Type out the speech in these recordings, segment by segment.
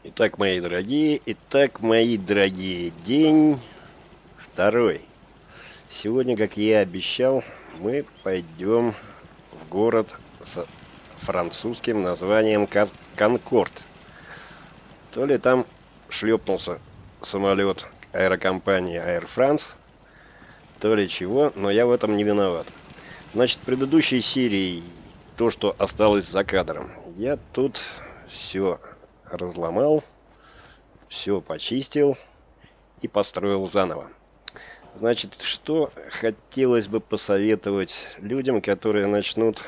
Итак, мои дорогие, день второй. Сегодня, как я и обещал, мы пойдем в город с французским названием Конкорд. То ли там шлепнулся самолет аэрокомпании Air France, то ли чего, но я в этом не виноват. Значит, в предыдущей серии, то, что осталось за кадром, я тут все разломал, все почистил и построил заново. Значит, что хотелось бы посоветовать людям, которые начнут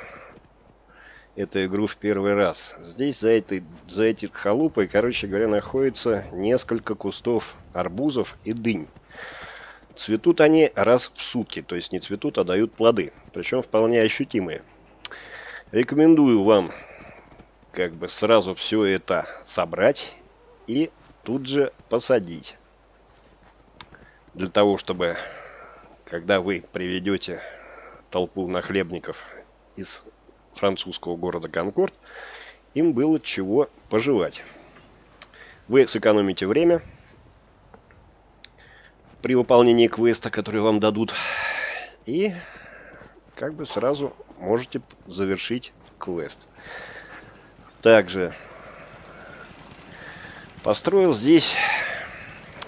эту игру в первый раз. Здесь за этой халупой, короче говоря, находится несколько кустов арбузов и дынь. Цветут они раз в сутки, то есть не цветут, а дают плоды, причем вполне ощутимые. Рекомендую вам как бы сразу все это собрать и тут же посадить. Для того, чтобы, когда вы приведете толпу нахлебников из французского города Конкорд, им было чего пожевать. Вы сэкономите время при выполнении квеста, который вам дадут, и как бы сразу можете завершить квест. Также построил здесь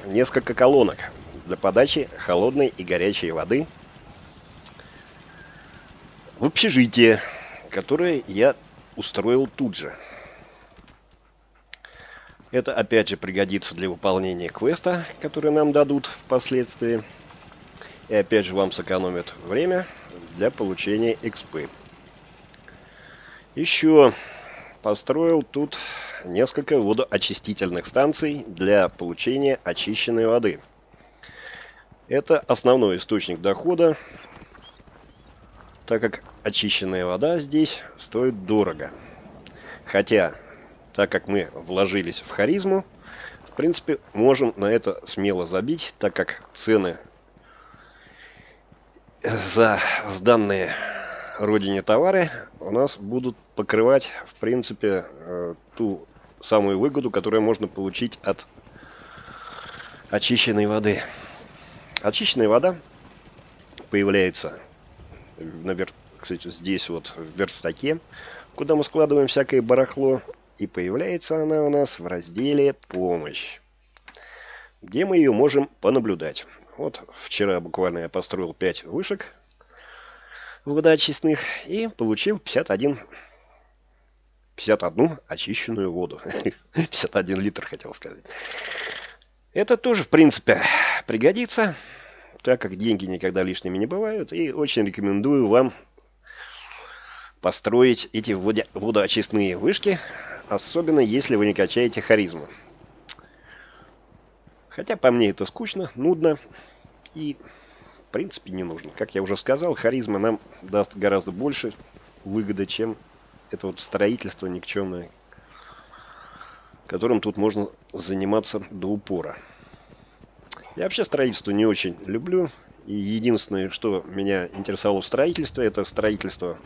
несколько колонок для подачи холодной и горячей воды в общежитие, которое я устроил тут же. Это опять же пригодится для выполнения квеста, который нам дадут впоследствии. И опять же вам сэкономит время для получения экспы. Еще построил тут несколько водоочистительных станций для получения очищенной воды. Это основной источник дохода, так как очищенная вода здесь стоит дорого. Хотя, так как мы вложились в харизму, в принципе, можем на это смело забить, так как цены за сданные родине товары у нас будут покрывать, в принципе, ту самую выгоду, которую можно получить от очищенной воды. Очищенная вода появляется, кстати, здесь вот в верстаке, куда мы складываем всякое барахло. И появляется она у нас в разделе «Помощь», где мы ее можем понаблюдать. Вот вчера буквально я построил 5 вышек водоочистных и получил 51 очищенную воду. 51 литр, хотел сказать. Это тоже, в принципе, пригодится, так как деньги никогда лишними не бывают. И очень рекомендую вам построить эти водоочистные вышки, особенно если вы не качаете харизму. Хотя по мне это скучно, нудно и, в принципе, не нужно. Как я уже сказал, харизма нам даст гораздо больше выгоды, чем это вот строительство никчемное, которым тут можно заниматься до упора. Я вообще строительство не очень люблю. И единственное, что меня интересовало в строительстве, это строительство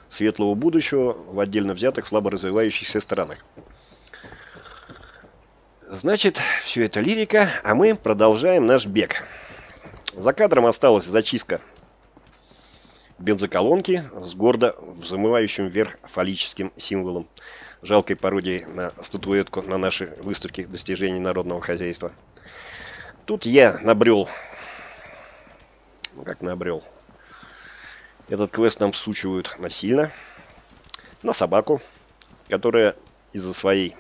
светлого будущего в отдельно взятых слабо развивающихся странах. Значит, все это лирика, а мы продолжаем наш бег. За кадром осталась зачистка бензоколонки с гордо взмывающим вверх фаллическим символом, жалкой пародией на статуэтку на нашей выставке достижений народного хозяйства. Тут я набрел. Этот квест нам всучивают насильно. На собаку, которая из-за своей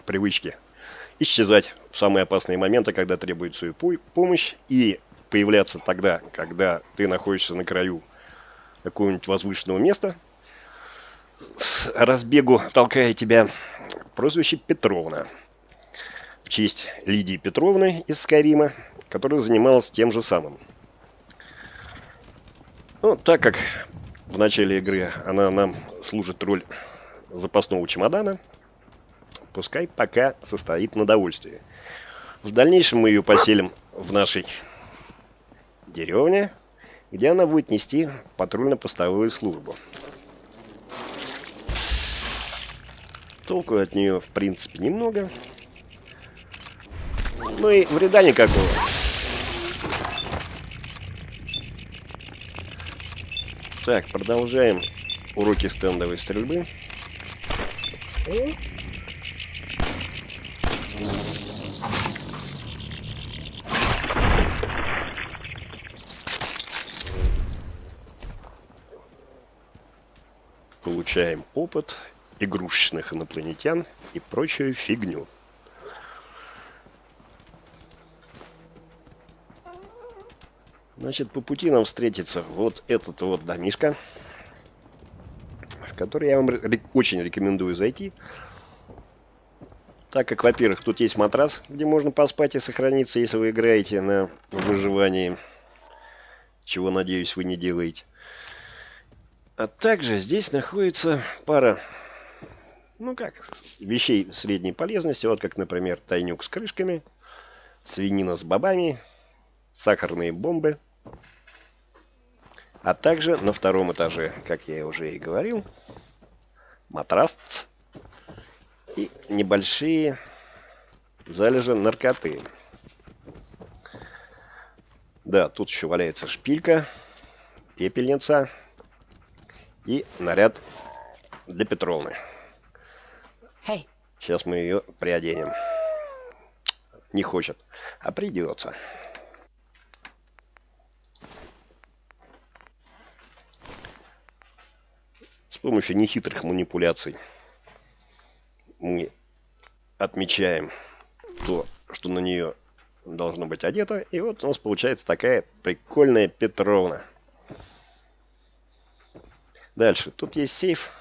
привычки исчезать в самые опасные моменты, когда требуется ее помощь, и появляться тогда, когда ты находишься на краю какого-нибудь возвышенного места, с разбегу толкая тебя, прозвище Петровна, в честь Лидии Петровны из Скайрима, которая занималась тем же самым. Ну, так как в начале игры она нам служит роль запасного чемодана, пускай пока состоит на довольствие. В дальнейшем мы ее поселим в нашей деревне, где она будет нести патрульно-постовую службу. Толку от нее, в принципе, немного. Ну и вреда никакого. Так, продолжаем уроки стендовой стрельбы. Получаем опыт игрушечных инопланетян и прочую фигню. Значит, по пути нам встретится вот этот вот домишко, в который я вам очень рекомендую зайти. Так как, во-первых, тут есть матрас, где можно поспать и сохраниться, если вы играете на выживании, чего, надеюсь, вы не делаете. А также здесь находится пара, ну как, вещей средней полезности. Вот как, например, тайнюк с крышками, свинина с бобами, сахарные бомбы. А также на втором этаже, как я уже и говорил, матрас и небольшие залежи наркоты. Да, тут еще валяется шпилька, пепельница и наряд для Петровны. Сейчас мы ее приоденем. Не хочет, а придется. С помощью нехитрых манипуляций мы отмечаем то, что на нее должно быть одето. И вот у нас получается такая прикольная Петровна. Дальше. Тут есть сейф.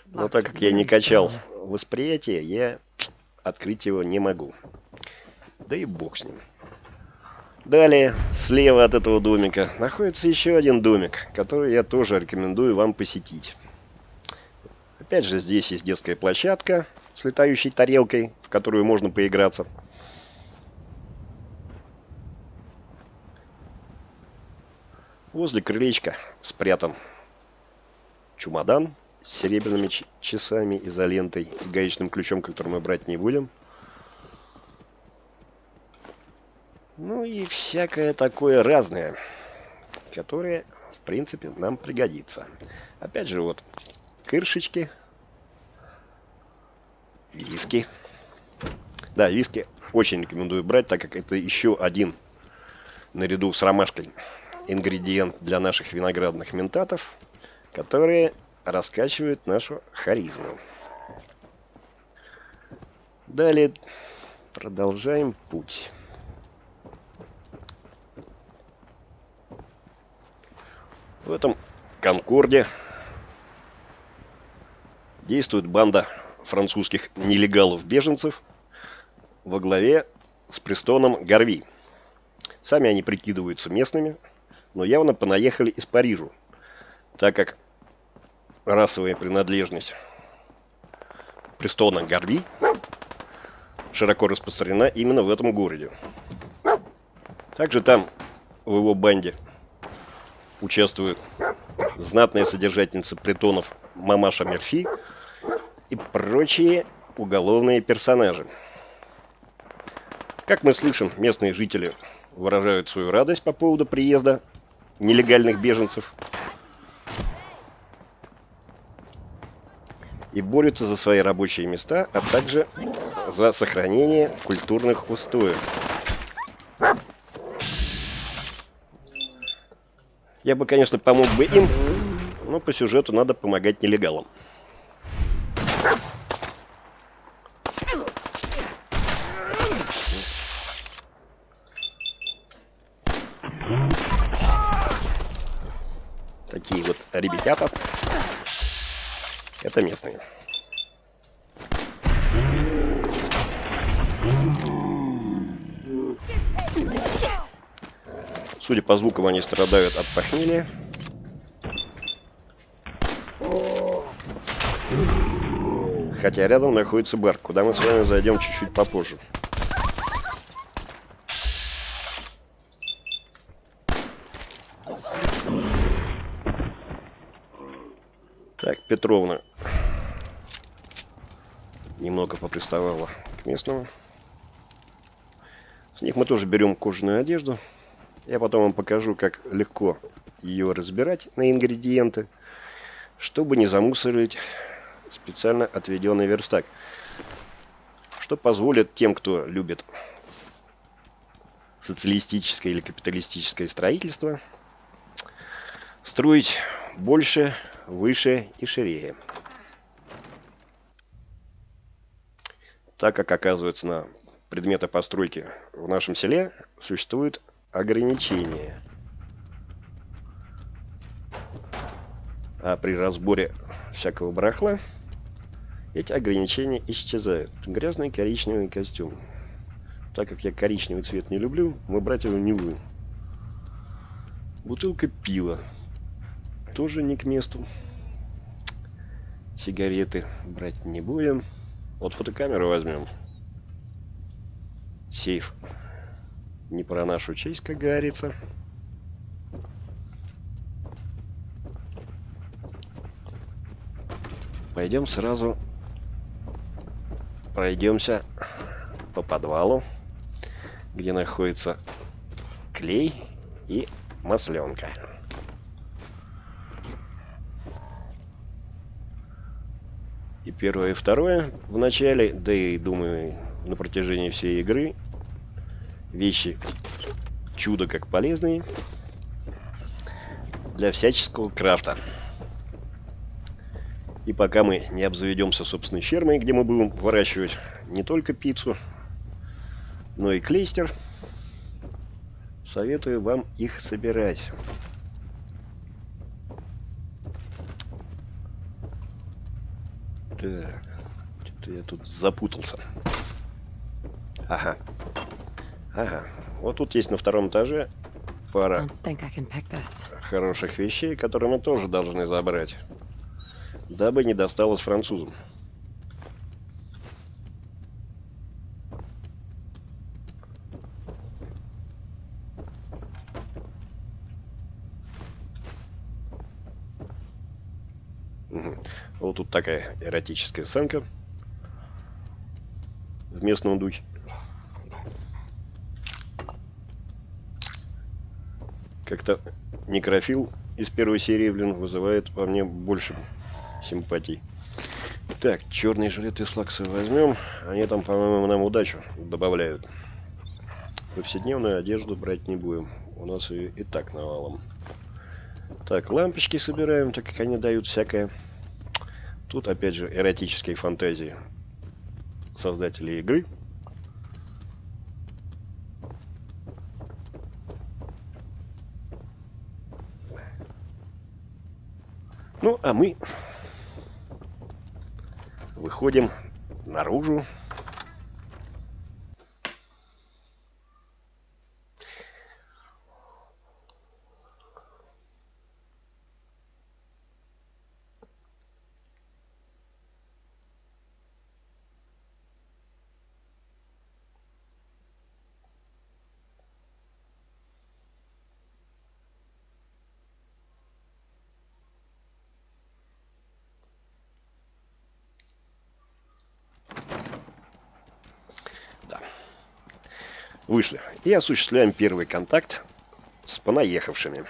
Но так как я не качал восприятие, я открыть его не могу. Да и бог с ним. Далее, слева от этого домика находится еще один домик, который я тоже рекомендую вам посетить. Опять же, здесь есть детская площадка с летающей тарелкой, в которую можно поиграться. Возле крылечка спрятан чемодан с серебряными часами, изолентой и гаечным ключом, который мы брать не будем. Ну и всякое такое разное, которое, в принципе, нам пригодится. Опять же, вот крышечки, виски. Да, виски очень рекомендую брать, так как это еще один, наряду с ромашкой, ингредиент для наших виноградных ментатов, которые раскачивают нашу харизму. Далее продолжаем путь. В этом Конкорде действует банда французских нелегалов-беженцев во главе с Престоном Гарви. Сами они прикидываются местными, но явно понаехали из Парижа, так как расовая принадлежность Престона Гарви широко распространена именно в этом городе. Также там, в его банде, участвуют знатная содержательница притонов Мамаша Мерфи и прочие уголовные персонажи. Как мы слышим, местные жители выражают свою радость по поводу приезда нелегальных беженцев и борются за свои рабочие места, а также за сохранение культурных устоев. Я бы, конечно, помог бы им, но по сюжету надо помогать нелегалам. Такие вот ребятята. Это местные. Судя по звукам, они страдают от похмелья. Хотя рядом находится бар, куда мы с вами зайдем чуть-чуть попозже. Так, Петровна немного поприставала к местному. С них мы тоже берем кожаную одежду. Я потом вам покажу, как легко ее разбирать на ингредиенты, чтобы не замусорить специально отведенный верстак. Что позволит тем, кто любит социалистическое или капиталистическое строительство, строить больше, выше и шире. Так как, оказывается, на предметы постройки в нашем селе существуют ограничения. А при разборе всякого барахла эти ограничения исчезают. Грязный коричневый костюм. Так как я коричневый цвет не люблю, мы брать его не будем. Бутылка пива. Тоже не к месту. Сигареты брать не будем. Вот фотокамеру возьмем. Сейф. Не про нашу честь, как говорится. Пойдем сразу пройдемся по подвалу, где находится клей и масленка. И первое, и второе в начале, да и, думаю, на протяжении всей игры, вещи чудо как полезные для всяческого крафта. И пока мы не обзаведемся собственной фермой, где мы будем выращивать не только пиццу, но и клейстер, советую вам их собирать. Так, что-то я тут запутался. Ага. Ага. Вот тут есть на втором этаже пара хороших вещей, которые мы тоже должны забрать, дабы не досталось французам. Угу. Вот тут такая эротическая сценка в местном духе. Как-то некрофил из первой серии, блин, вызывает во мне больше симпатий. Так, черные жилеты и слаксы возьмем. Они там, по-моему, нам удачу добавляют. Повседневную одежду брать не будем. У нас и так навалом. Так, лампочки собираем, так как они дают всякое. Тут, опять же, эротические фантазии создателей игры. Ну, а мы выходим наружу. Вышли и осуществляем первый контакт с понаехавшими.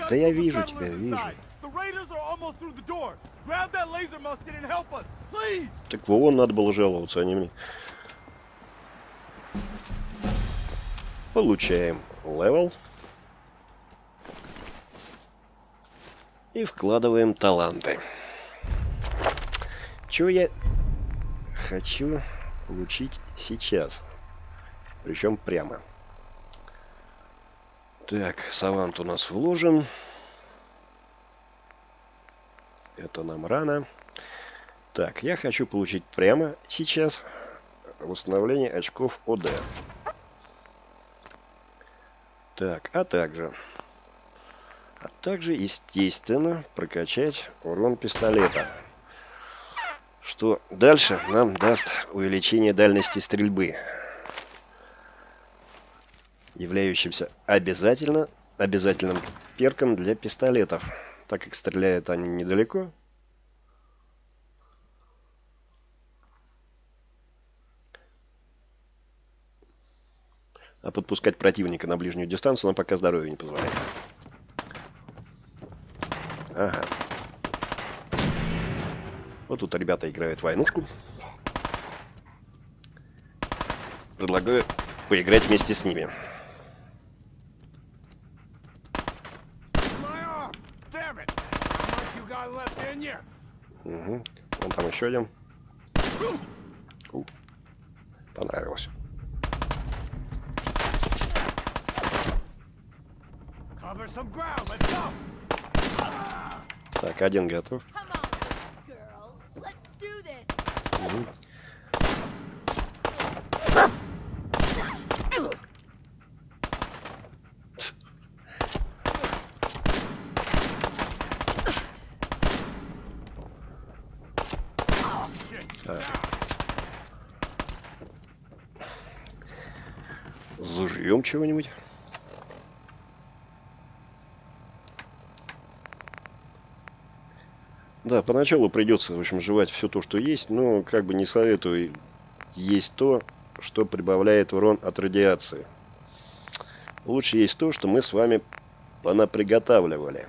Да я вижу тебя, вижу. Так вон надо было жаловаться, а не мне. Получаем левел. И вкладываем таланты. Чего я хочу получить сейчас? Причем прямо. Так, савант у нас вложен. Это нам рано. Так, я хочу получить прямо сейчас восстановление очков ОД. Так, а также, естественно, прокачать урон пистолета. Что дальше нам даст увеличение дальности стрельбы, являющимся обязательным перком для пистолетов, так как стреляют они недалеко. А подпускать противника на ближнюю дистанцию нам пока здоровье не позволяет. Ага. Вот тут ребята играют в войнушку. Предлагаю поиграть вместе с ними. Угу. Вон там еще один. Понравилось. Так, один готов. Угу. Зажуем чего-нибудь. Да, поначалу придется, в общем, жевать все то, что есть, но как бы не советую есть то, что прибавляет урон от радиации. Лучше есть то, что мы с вами понаприготавливали.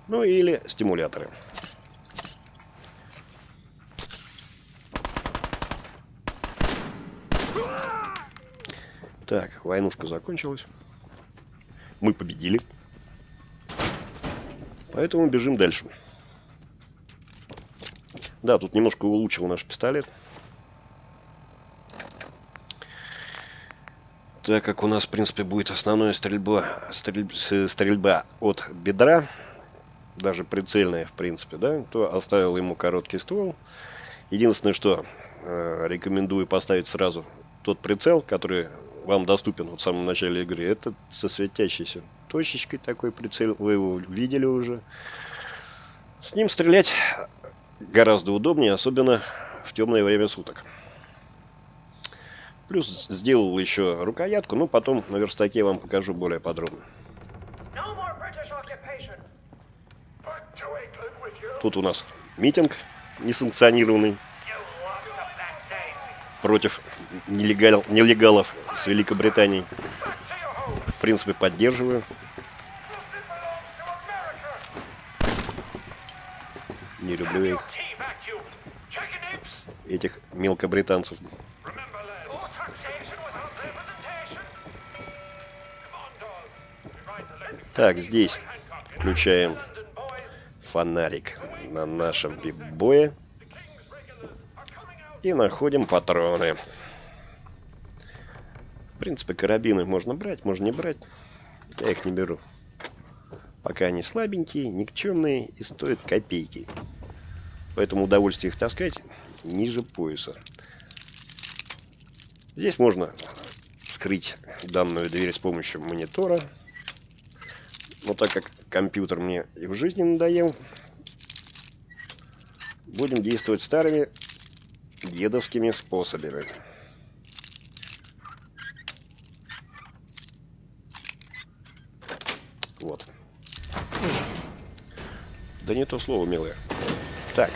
Ну или стимуляторы. Так, войнушка закончилась. Мы победили. Поэтому бежим дальше. Да, тут немножко улучшил наш пистолет. Так как у нас, в принципе, будет основная стрельба от бедра, даже прицельная, в принципе, да, то оставил ему короткий ствол. Единственное, что рекомендую поставить сразу тот прицел, который вам доступен вот в самом начале игры. Это со светящейся точечкой такой прицел. Вы его видели уже. С ним стрелять гораздо удобнее, особенно в темное время суток. Плюс сделал еще рукоятку, но потом на верстаке я вам покажу более подробно. Тут у нас митинг несанкционированный против нелегалов с Великобритании. В принципе, поддерживаю. Не люблю их. Этих мелкобританцев. Так, здесь включаем фонарик на нашем пип-бое. И находим патроны. В принципе, карабины можно брать, можно не брать. Я их не беру. Пока они слабенькие, никчемные и стоят копейки. Поэтому удовольствие их таскать ниже пояса. Здесь можно вскрыть данную дверь с помощью монитора. Но так как компьютер мне и в жизни надоел, будем действовать старыми дедовскими способами. Вот. Да не то слово, милая. Так.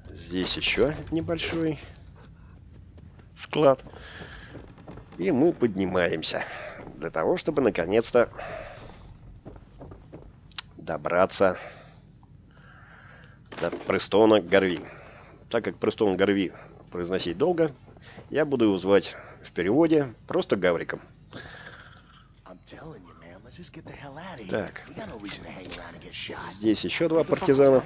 Здесь еще небольшой склад. И мы поднимаемся. Для того, чтобы наконец-то добраться до Престона Гарви. Так как Престон Гарви произносить долго, я буду его звать в переводе просто Гавриком. Так. Здесь еще два партизана.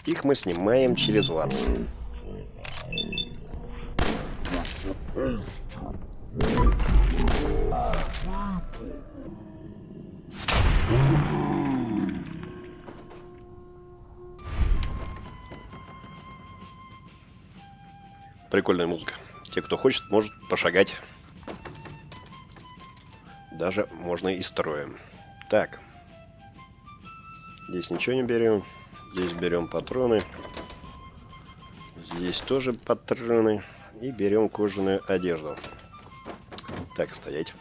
Их мы снимаем через ВАЦ. Прикольная музыка. Те, кто хочет, может пошагать. Даже можно и строем. Так. Здесь ничего не берем. Здесь берем патроны. Здесь тоже патроны. И берем кожаную одежду. Так, стоять.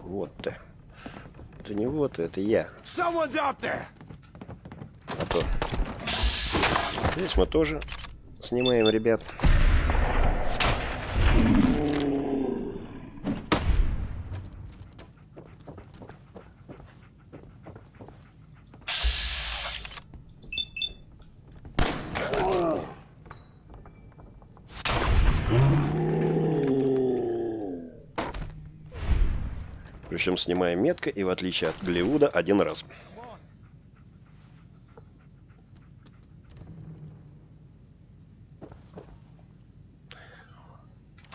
Вот ты. Это не вот, это я. А то. Здесь мы тоже снимаем, ребят. Причем снимаем метко и в отличие от Голливуда один раз.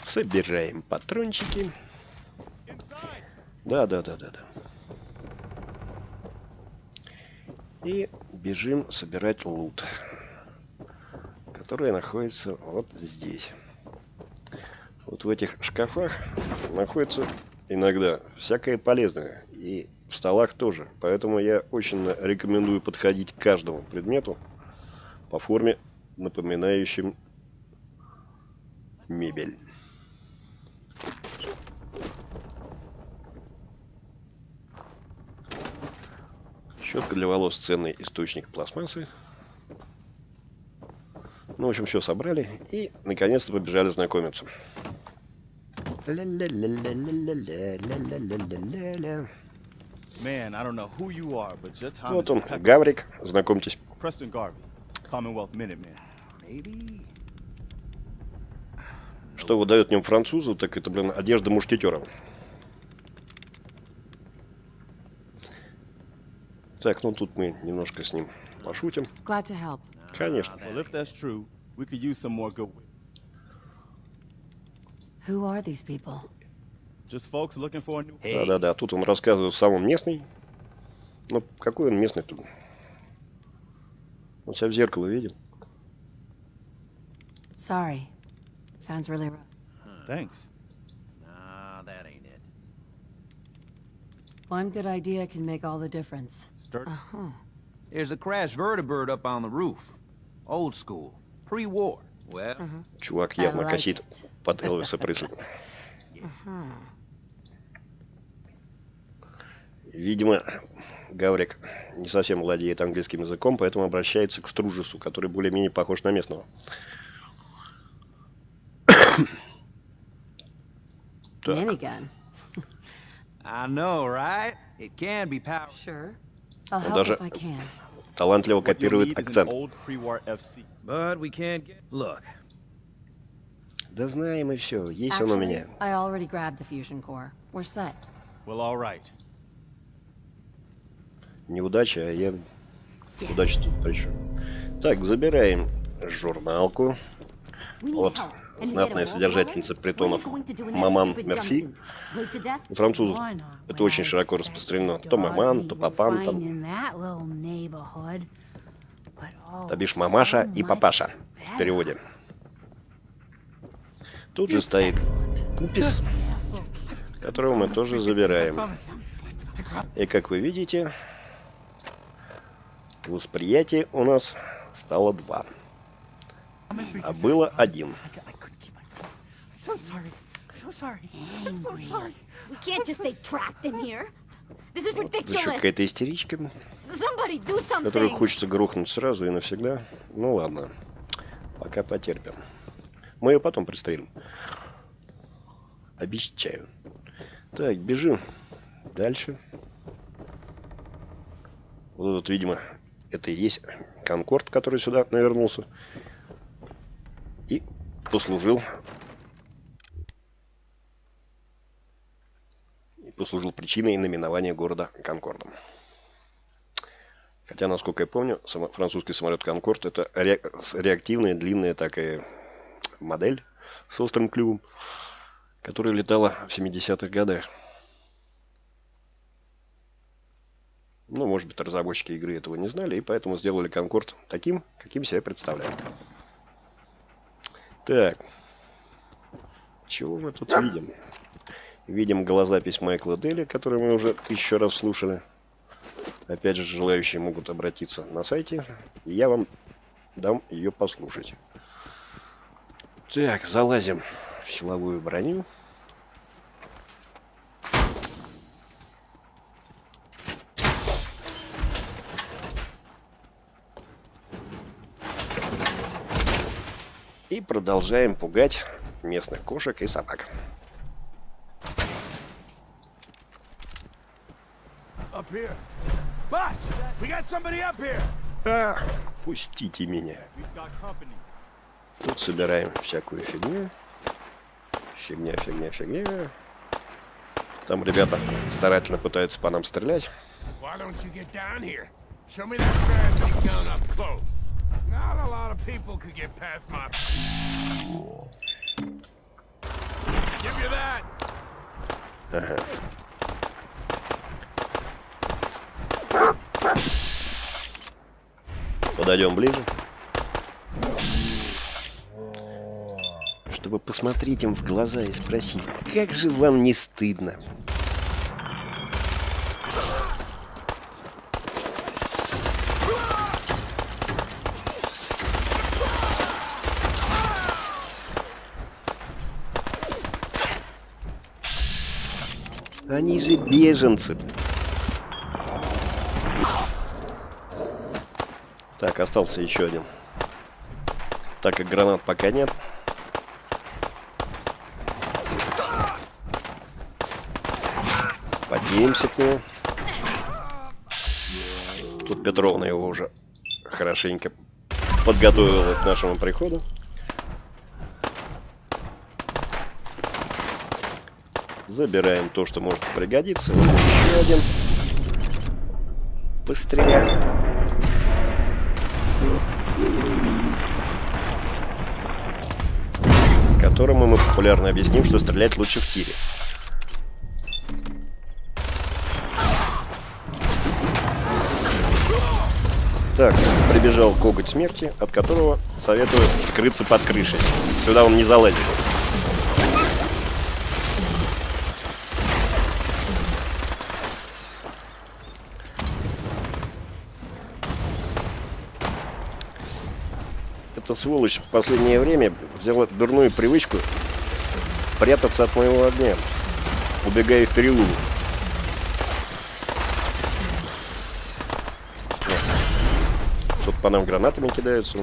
Собираем патрончики. Да. И бежим собирать лут, который находится вот здесь. Вот в этих шкафах находится иногда всякое полезное. И в столах тоже. Поэтому я очень рекомендую подходить к каждому предмету по форме, напоминающим мебель. Щетка для волос — ценный источник пластмассы. Ну, в общем, все собрали и наконец-то побежали знакомиться. Вот он, Гаврик, знакомьтесь. Что выдает в нем французу, так это, блин, одежда мушкетера. Так, ну тут мы немножко с ним пошутим. Конечно. Да. Тут он рассказывает сам он местный. Ну, какой он местный тут? Он себя в зеркало видел. Sorry. Sounds really rough. Thanks. No, that ain't it. One good idea can make all the difference. There's a crashed vertibird up on the roof. Old school. Pre-war. Well, Чувак явно косит под Элвиса Пресли. Видимо, Гаврик не совсем владеет английским языком, поэтому обращается к Стружесу, который более-менее похож на местного. Minigun. I know, right? It can be powerful. Sure. I'll help Даже if I can. талантливо копирует акцент. But we can't get... Look. Да знаем и все. Есть он у меня. I already grabbed the fusion core. We're set. Well, all right. Неудача, а я... Удача тут при чем? Так, забираем журналку. Вот знатная содержательница притонов Маман Мерфи. У французов это очень широко распространено. То маман, то папан, там. То бишь мамаша и папаша в переводе. Тут же стоит пупис, которого мы тоже забираем. И как вы видите, восприятие у нас стало 2. А было 1. Еще какая-то истеричка, которую хочется грохнуть сразу и навсегда. Ну ладно, пока потерпим. Мы ее потом пристрелим. Обещаю. Так, бежим дальше. Вот, видимо, это и есть Конкорд, который сюда навернулся. И послужил причиной наименования города Конкордом. Хотя, насколько я помню, французский самолет Конкорд — это реактивная, длинная такая модель с острым клювом, которая летала в 70-х годах. Ну, может быть, разработчики игры этого не знали, и поэтому сделали Конкорд таким, каким себя представляют. Так. Чего мы тут видим? Видим голозапись Майкла Делли, которую мы уже 1000 раз слушали. Опять же, желающие могут обратиться на сайте, и я вам дам ее послушать. Так, залазим силовую броню. И продолжаем пугать местных кошек и собак. Up here. Boss, we got somebody up here. Пустите меня. We've got company. Тут собираем всякую фигню. Фигня. Там ребята старательно пытаются по нам стрелять. Why don't you get down here? Show me that fancy gun up close. Not a lot of people could get past my... Give you that! Ага. Подойдем ближе. Чтобы посмотреть им в глаза и спросить, как же вам не стыдно? Они же беженцы. Так, остался еще один. Так как гранат пока нет. Поднимемся к нему. Тут Петровна его уже хорошенько подготовила к нашему приходу. Забираем то, что может пригодиться. Вот еще один. Постреляем. Которому мы популярно объясним, что стрелять лучше в тире. Так, прибежал коготь смерти, от которого советую скрыться под крышей. Сюда он не залазит. Эта сволочь в последнее время взяла дурную привычку прятаться от моего огня, убегая в переулок. Тут по нам гранатами кидаются.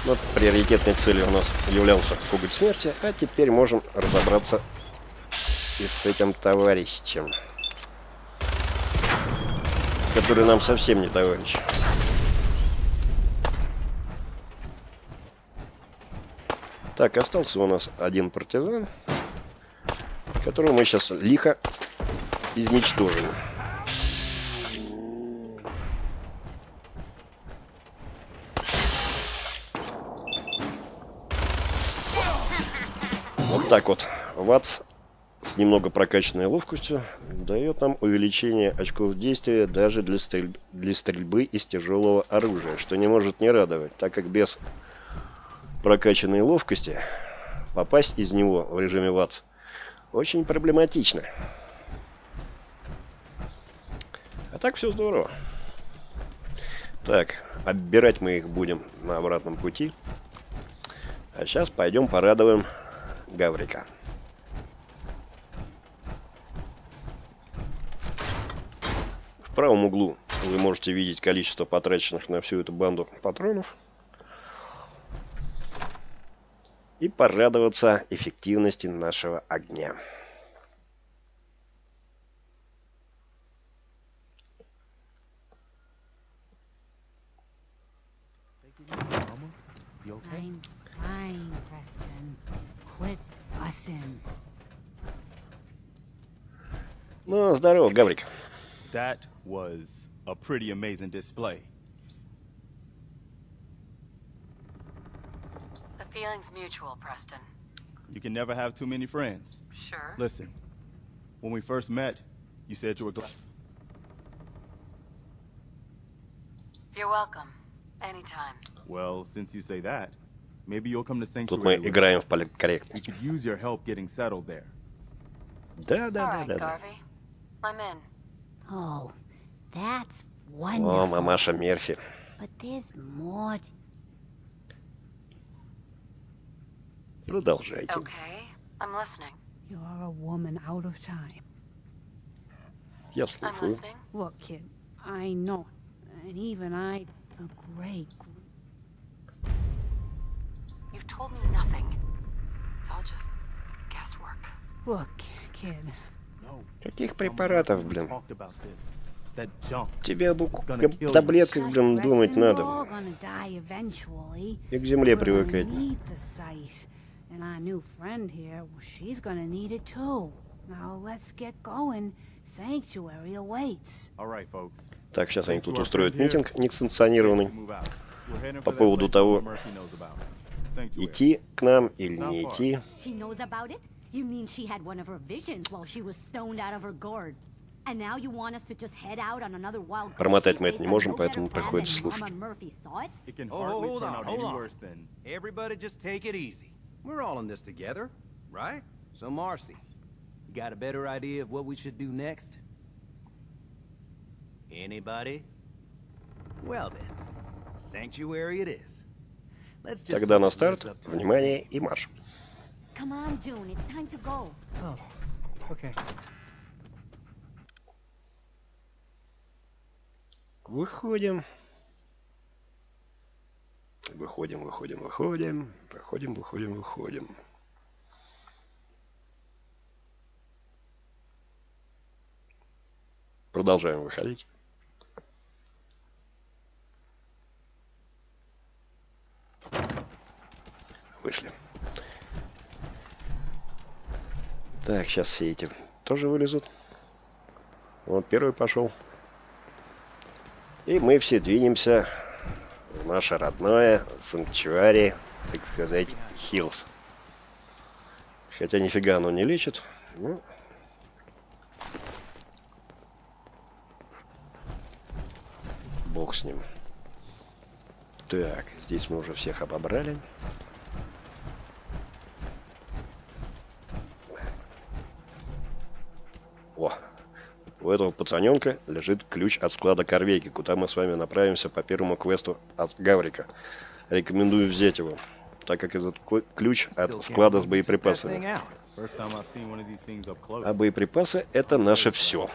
Вот приоритетной целью у нас являлся коготь смерти, а теперь можем разобраться и с этим товарищем, который нам совсем не товарищ. Так, остался у нас один партизан, которого мы сейчас лихо изничтожим. Вот так вот. Ватс с немного прокачанной ловкостью дает нам увеличение очков действия даже для стрельбы из тяжелого оружия, что не может не радовать, так как без прокачанной ловкости попасть из него в режиме ВАТС очень проблематично. А так все здорово. Так, оббирать мы их будем на обратном пути. А сейчас пойдем порадуем Гаврика. В правом углу вы можете видеть количество потраченных на всю эту банду патронов. И порадоваться эффективности нашего огня. I'm fine, Preston. Quit fussing. Ну, здорово, Гаврик. That was a pretty amazing display. The feeling's mutual, Preston. You can never have too many friends. Sure. Listen, when we first met, you said you were glad. You're welcome. Anytime. Well, since you say that, maybe you'll come to Тут мы Sanctuary with играем us. в политкорректность. We could use your help getting settled there. Да. All right, Garvey. I'm in. Oh, That's О, wonderful. мамаша Мерфи. But there's more. Продолжайте. Okay, I'm listening. You're a woman out of time. Я I'm слушаю. listening. Look, kid, I know. And even I, the great. You've told me nothing. It's all just guesswork. Look, kid. No. Каких препаратов, We блин? talked about this. That junk. Тебе об gonna kill you. таблетках, блин, Just думать Preston, надо. we're all gonna die eventually. И к земле We're gonna привыкать. need the sight. And our new friend here, well, she's gonna need it too. Now let's get going. Sanctuary awaits. All right, folks. Так, сейчас они тут устроят митинг несанкционированный по поводу того, идти к нам или не идти. She knows about it? You mean she had one of her visions while she was stoned out of her gourd? And now you want us to just head out on another wild Промотать мы это не можем, поэтому приходится слушать. Oh, hold on. Everybody just take it easy. We're all in this together, right? So, Marcy, you got a better idea of what we should do next? Anybody? Well then, sanctuary it is. Let's just Тогда на hope it lives старт, up to its внимание name. и марш. Come on, June, it's time to go. Oh, okay. Выходим. Выходим. Выходим. Продолжаем выходить. Вышли. Так, сейчас все эти тоже вылезут. Вот первый пошел. И мы все двинемся в наше родное санктуари, так сказать, Хиллз. Хотя нифига оно не лечит. Ну, бог с ним. Так, здесь мы уже всех обобрали. О, у этого пацаненка лежит ключ от склада Корвейки, куда мы с вами направимся по первому квесту от Гаврика. Рекомендую взять его, так как этот ключ от склада с боеприпасами. А боеприпасы — это наше все.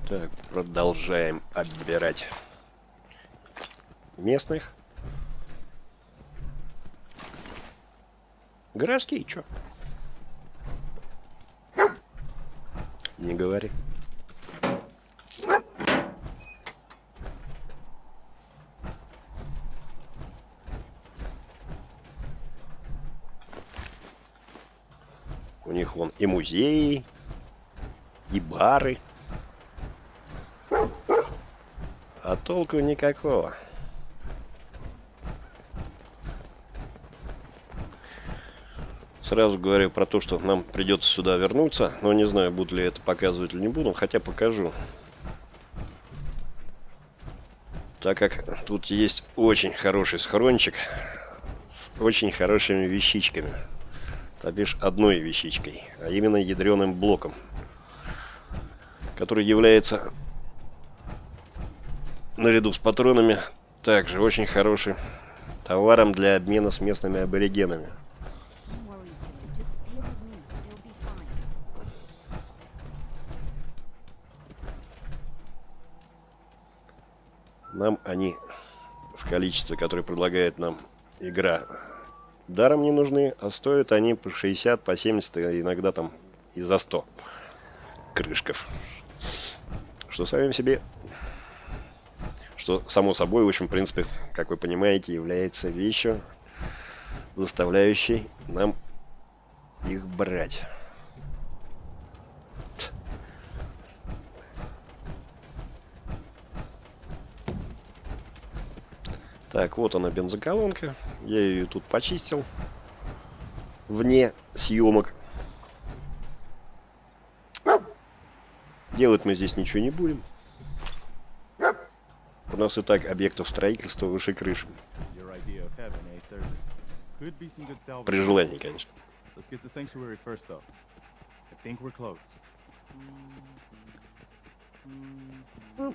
Так, продолжаем отбирать местных. Городские, чё? Не говори. У них вон и музеи, и бары. А толку никакого. Сразу говорю про то, что нам придется сюда вернуться, но не знаю, буду ли это показывать или не буду, хотя покажу. Так как тут есть очень хороший схрончик с очень хорошими вещичками. То бишь одной вещичкой, а именно ядреным блоком, который является наряду с патронами также очень хорошим товаром для обмена с местными аборигенами. Don't worry, June. Just stay with me. You'll be fine. Нам они в количестве, которое предлагает нам игра, даром не нужны, а стоят они по 60, по 70, а иногда там и за 100 крышков. Что самим себе, что само собой, в общем, в принципе, как вы понимаете, является вещью, заставляющей нам их брать. Так, вот она, бензоколонка. Я ее тут почистил. Вне съемок. Делать мы здесь ничего не будем. У нас и так объектов строительства выше крыши. Could be some good salvage. При желании, конечно. Let's get to Sanctuary first, though. I think we're close.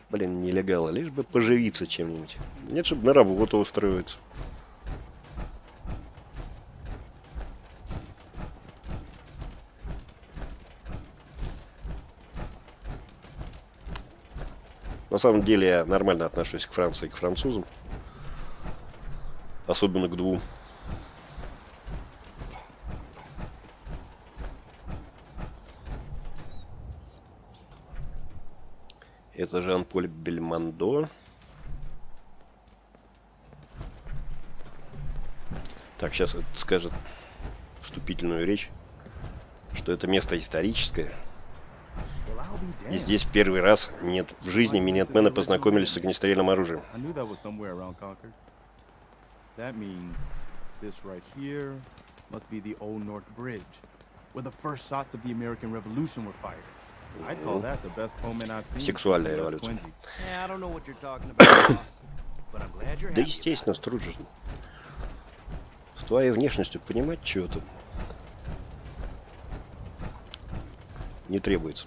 Блин, нелегалы, лишь бы поживиться чем-нибудь. Нет, чтобы на работу устроиться. На самом деле я нормально отношусь к Франции и к французам. Особенно к двум. Это Жан-Поль Бельмондо. Так, сейчас скажет вступительную речь, что это место историческое. И здесь в первый раз в жизни минетмены познакомились с огнестрельным оружием. That means this right here must be the Old North Bridge, where the first shots of the American Revolution were fired. I'd call that the best omen I've seen. Сексуальная революция. Yeah, I don't know what you're talking about, boss, but I'm glad you're Да happy. естественно, Струджес. С твоей внешностью понимать чего-то не требуется.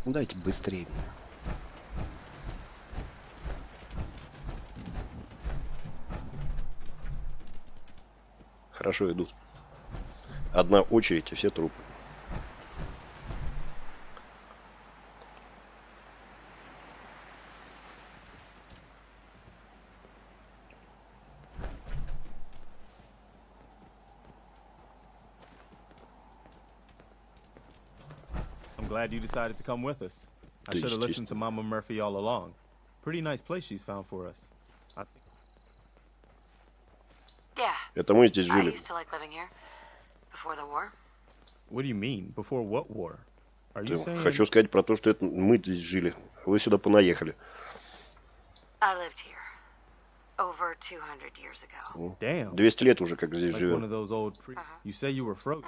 Давайте быстрее. Хорошо идут. Одна очередь и все трупы. I'm glad you decided to come with us. I Да, should have listened естественно. to Mama Murphy all along. Pretty nice place she's found for us. Yeah. Это мы здесь I жили. used to like living here. Before the war. What do you mean? Before what war? Are you saying? Хочу сказать про то, что это мы здесь жили. Вы сюда понаехали. I lived here. Over 200 years ago. Damn. 200 лет уже как здесь Like one живем. of those old You say you were frozen.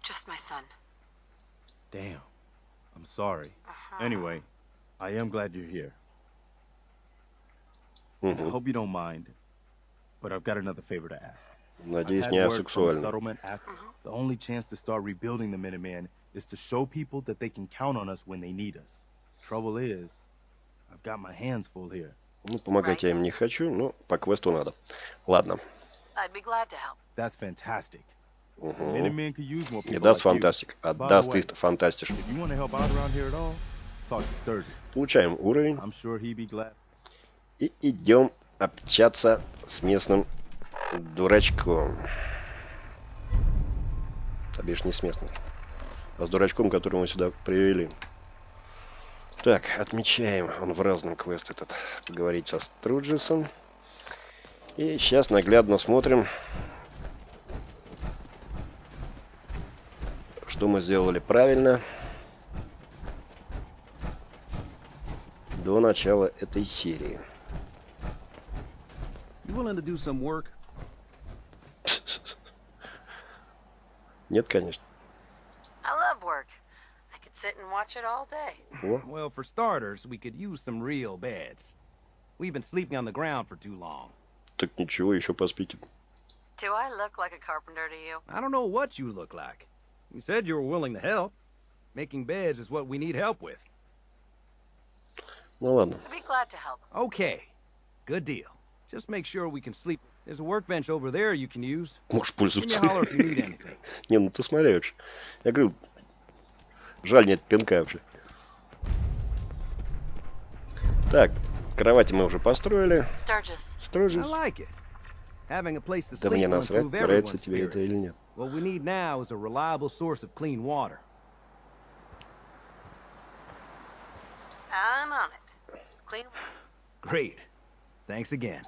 Just my son. Damn. I'm sorry. Anyway, I am glad you're here. And I hope you don't mind, but I've got another favor to ask. Надеюсь, I've не had word from асексуально. settlement asking the only chance to start rebuilding the Minutemen is to show people that they can count on us when they need us. Trouble is, I've got my hands full here. Ну, помогать я им не хочу, но по квесту надо. Ладно. I'd be glad to help. That's fantastic. Угу. Minutemen could use more Не people даст like you. фантастик, а By the даст way, ты фантастиш. If you want to help out around here at all, talk to Sturgis. Получаем уровень I'm sure he'd be glad. и идем общаться с местным дурачком. То бишь не с местным, а с дурачком, которого мы сюда привели. Так, отмечаем. Он в разном квест этот. Поговорить со Струджесом. И сейчас наглядно смотрим, что мы сделали правильно до начала этой серии. You willing to do some work? Нет, конечно. I love work. I could sit and watch it all day. О, Well, for starters, we could use some real beds. We've been sleeping on the ground for too long. так ничего, еще поспите. Do I look like a carpenter to you? I don't know what you look like. You said you were willing to help. Making beds is what we need help with. Ну ладно. I'd be glad to help. Okay. Good deal. Just make sure we can sleep. There's a workbench over there you can use. Можешь Give me пользоваться. a holler if you need anything. Не, ну ты смотри вообще. Я говорю, жаль, нет пинка вообще. Так, кровати мы уже построили. Sturgis. I Стружишь. like it. Having a place to Да sleep мне will насрать, improve нравится everyone's тебе это или spirits. нет. What we need now is a reliable source of clean water. I'm on it. Clean. Great. Thanks again.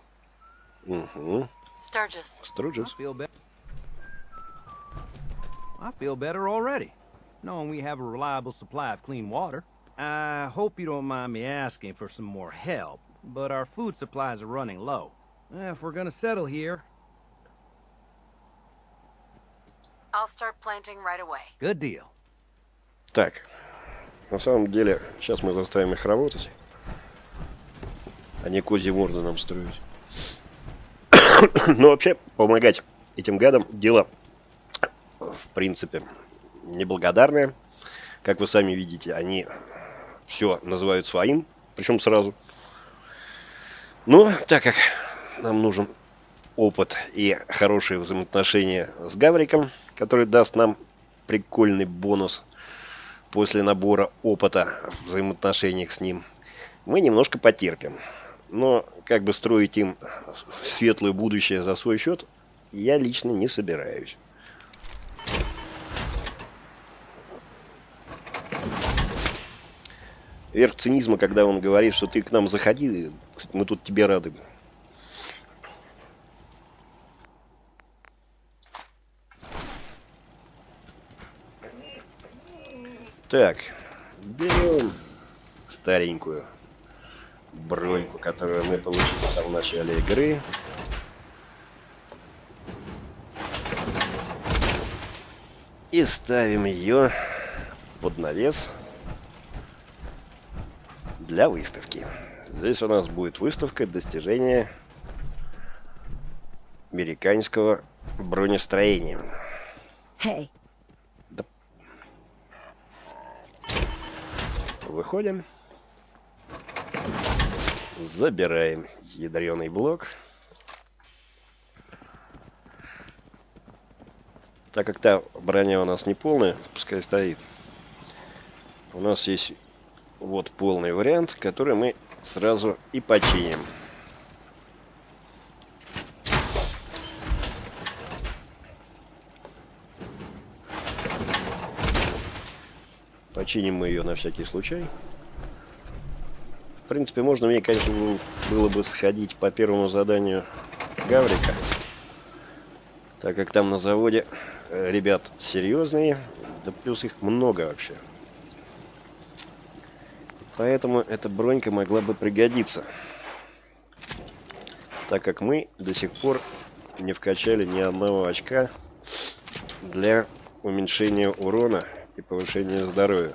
Угу. Sturgis. Струджис. I feel better already, knowing we have a reliable supply of clean water. I hope you don't mind me asking for some more help, but our food supplies are running low. If we're gonna settle here... I'll start planting right away. Good deal. Так, на самом деле, сейчас мы заставим их работать, а не козьи морды нам строить. Но вообще, помогать этим гадам дело, в принципе, неблагодарное. Как вы сами видите, они все называют своим, причем сразу. Но так как нам нужен опыт и хорошие взаимоотношения с Гавриком, который даст нам прикольный бонус после набора опыта в взаимоотношениях с ним, мы немножко потерпим. Но как бы строить им светлое будущее за свой счет, я лично не собираюсь. Верх цинизма, когда он говорит, что ты к нам заходи, мы тут тебе рады. Так, берем старенькую броньку, которую мы получили в самом начале игры. И ставим ее под навес для выставки. Здесь у нас будет выставка достижения американского бронестроения. Hey. Да. Выходим. Забираем ядреный блок. Так как та броня у нас не полная, пускай стоит. У нас есть вот полный вариант, который мы сразу и починим. Починим мы ее на всякий случай. В принципе, можно мне, конечно, было бы сходить по первому заданию Гаврика, так как там на заводе ребят серьезные, да плюс их много вообще. Поэтому эта бронька могла бы пригодиться, так как мы до сих пор не вкачали ни одного очка для уменьшения урона и повышения здоровья.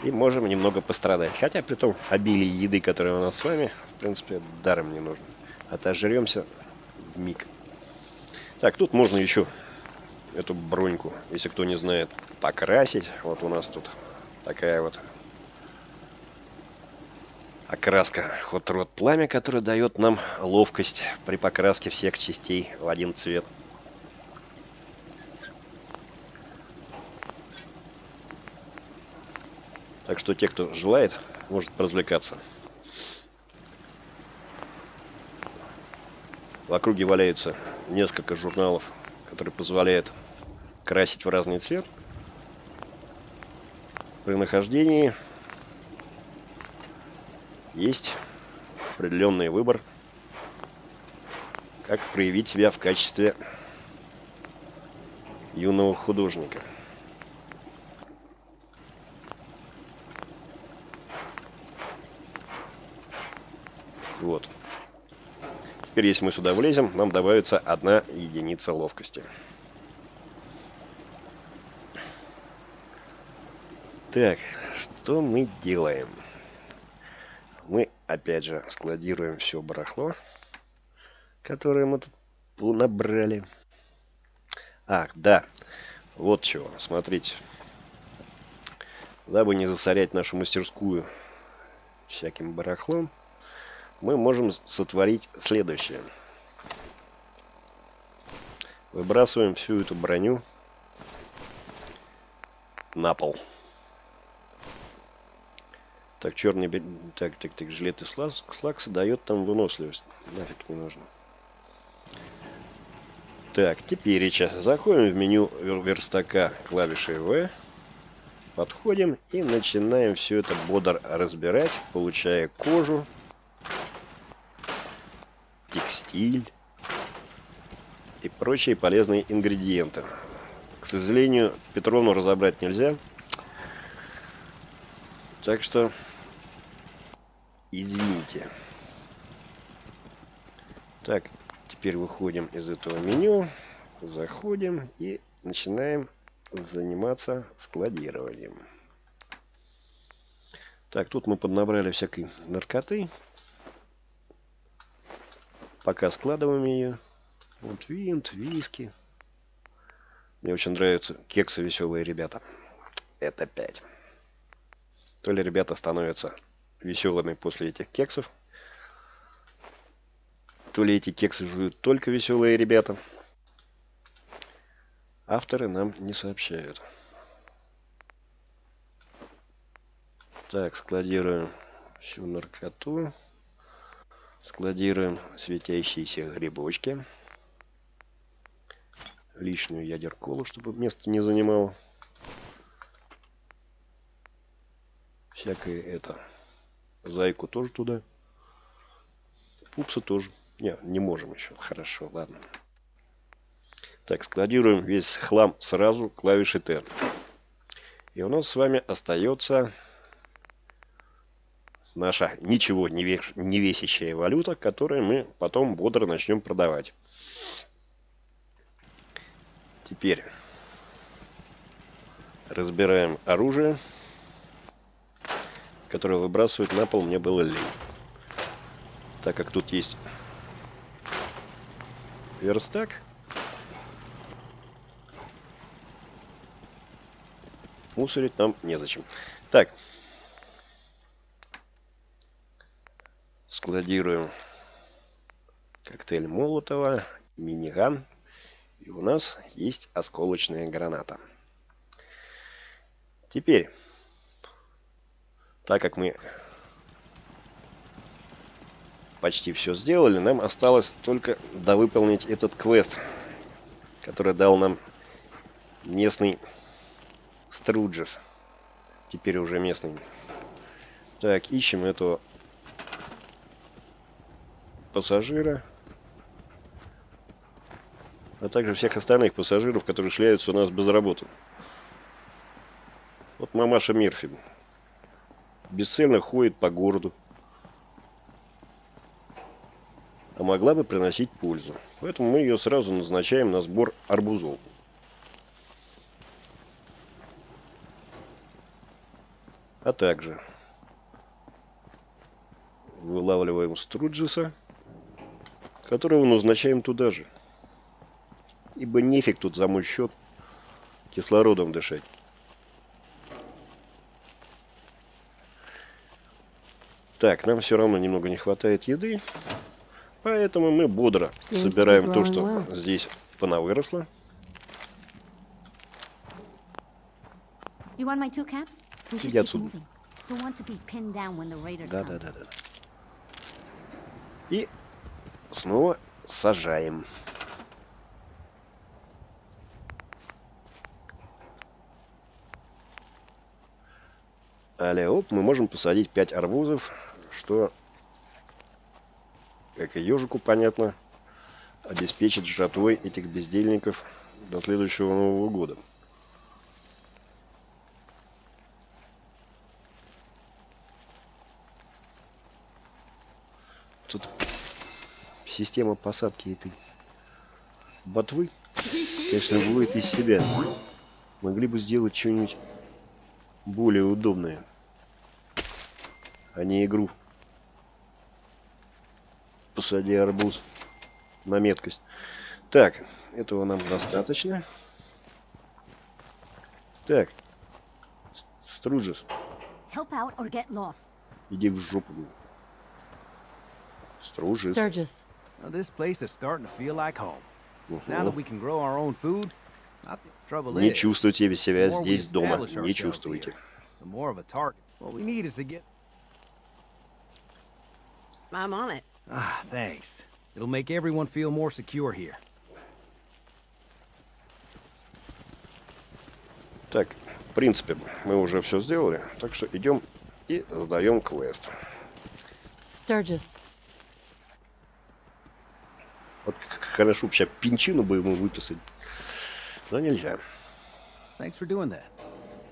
И можем немного пострадать. Хотя при том обилие еды, которая у нас с вами, в принципе, даром не нужно. Отожремся вмиг. Так, тут можно еще эту броньку, если кто не знает, покрасить. Вот у нас тут такая вот окраска Hot Rod Пламя, которая дает нам ловкость при покраске всех частей в один цвет. Так что те, кто желает, может развлекаться. В округе валяется несколько журналов, которые позволяют красить в разный цвет. При нахождении есть определенный выбор, как проявить себя в качестве юного художника. Вот. Теперь, если мы сюда влезем, нам добавится 1 единица ловкости. Так, что мы делаем? Мы, опять же, складируем все барахло, которое мы тут набрали. Ах, да. Вот чего. Смотрите. Дабы не засорять нашу мастерскую всяким барахлом, мы можем сотворить следующее. Выбрасываем всю эту броню на пол. Так, черный... Так, жилет из слакса дает там выносливость. Нафиг не нужно. Так, теперь заходим в меню верстака клавишей V. Подходим и начинаем все это бодро разбирать, получая кожу, текстиль и прочие полезные ингредиенты. к сожалению, Петровну разобрать нельзя. Так что извините. Так, теперь выходим из этого меню, заходим и начинаем заниматься складированием. Так, тут мы поднабрали всякой наркоты. Пока складываем ее. Вот винт, виски. Мне очень нравятся кексы «Веселые ребята». Это 5. То ли ребята становятся веселыми после этих кексов, то ли эти кексы жуют только веселые ребята. Авторы нам не сообщают. Так, складируем всю наркоту. Складируем светящиеся грибочки. Лишнюю ядерколу, чтобы место не занимало. Всякое это. Зайку тоже туда. Пупса тоже. Не можем еще. Хорошо, ладно. Так, складируем весь хлам сразу клавишей Т. И у нас с вами остается наша ничего не весящая валюта, которую мы потом бодро начнем продавать. Теперь разбираем оружие, которое выбрасывать на пол мне было лень. Так как тут есть верстак, мусорить нам незачем. Так. Складируем коктейль Молотова, миниган. И у нас есть осколочная граната. Теперь, так как мы почти все сделали, нам осталось только довыполнить этот квест, который дал нам местный Струджес. Теперь уже местный. Так, ищем этого пассажира, а также всех остальных пассажиров, которые шляются у нас без работы. Вот мамаша Мерфи бесцельно ходит по городу, а могла бы приносить пользу. Поэтому мы ее сразу назначаем на сбор арбузов. А также вылавливаем Струджеса, которого назначаем туда же. Ибо нефиг тут за мой счет кислородом дышать. Так, нам все равно немного не хватает еды. Поэтому мы бодро собираем то, что здесь понавыросло. Иди отсюда. Да. И снова сажаем. Оп, мы можем посадить 5 арбузов, что, как и ежику понятно, обеспечит жатвой этих бездельников до следующего Нового года. Тут система посадки этой ботвы, конечно, выводит из себя. Могли бы сделать что-нибудь более удобное, а не игру «Посади арбуз» на меткость. Так, этого нам достаточно. Так, Струджес, иди в жопу. Струджес. Well, this place is starting to feel like home. Now that we can grow our own food, trouble is, Не чувствуйте себя здесь дома. Не чувствуйте. the more of a target. What we need is to get... I'm on it. Ah, thanks. It'll make everyone feel more secure here. Так, в принципе, мы уже все сделали, так что идем и сдаем квест. Sturgis. Вот хорошо бы сейчас пинчину бы ему выписать, но нельзя. Thanks for doing that.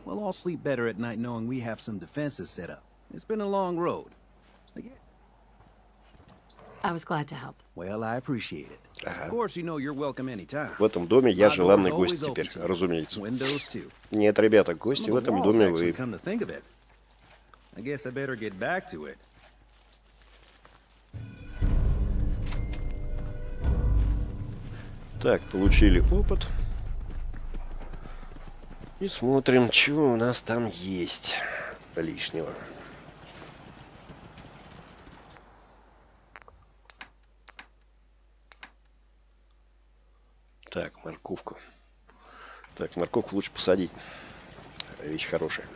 We'll all sleep better at night knowing we have some defenses set up. It's been a long road. Again. I was glad to help. Well, I appreciate it. Ага. Of course, you know you're welcome anytime. В этом доме я My желанный door's гость always теперь, open to you. разумеется. Windows too. Нет, ребята, гости Some в of the этом walls доме actually, вы. come to think of it. I guess I better get back to it. Так, получили опыт. И смотрим, что у нас там есть лишнего. Так, морковку. Так, морковку лучше посадить. Вещь хорошая.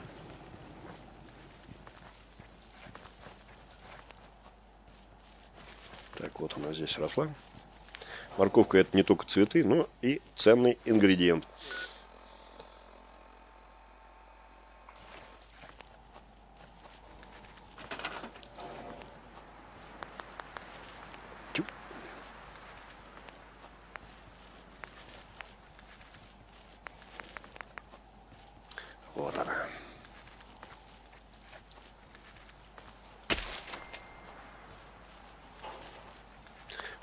Так, вот она здесь росла. Морковка — это не только цветы, но и ценный ингредиент. Тю. Вот она.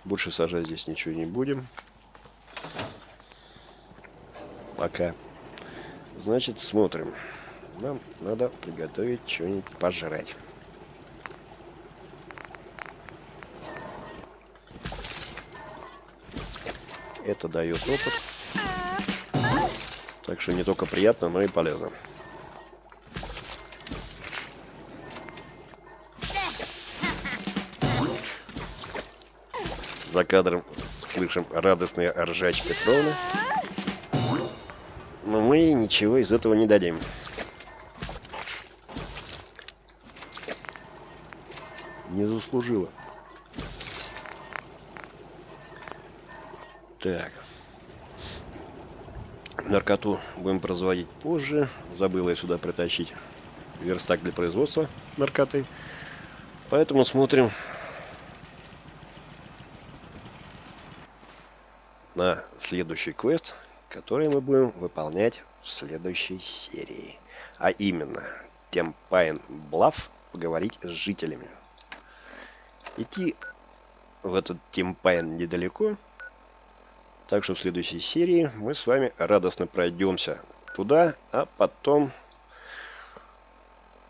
Больше сажать здесь ничего не будем. Пока. Значит, смотрим. Нам надо приготовить что-нибудь пожрать. Это дает опыт. Так что не только приятно, но и полезно. За кадром слышим радостные ржач Петровны. Но мы ничего из этого не дадим. Не заслужила. Так. Наркоту будем производить позже. Забыла я сюда притащить верстак для производства наркоты. Поэтому смотрим на следующий квест, который мы будем выполнять в следующей серии. А именно, Темпайн Блафф, поговорить с жителями. Идти в этот Темпайн недалеко, так что в следующей серии мы с вами радостно пройдемся туда, а потом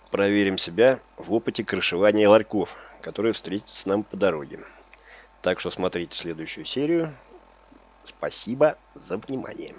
проверим себя в опыте крышевания ларьков, которые встретятся нам по дороге. Так что смотрите следующую серию. Спасибо за внимание.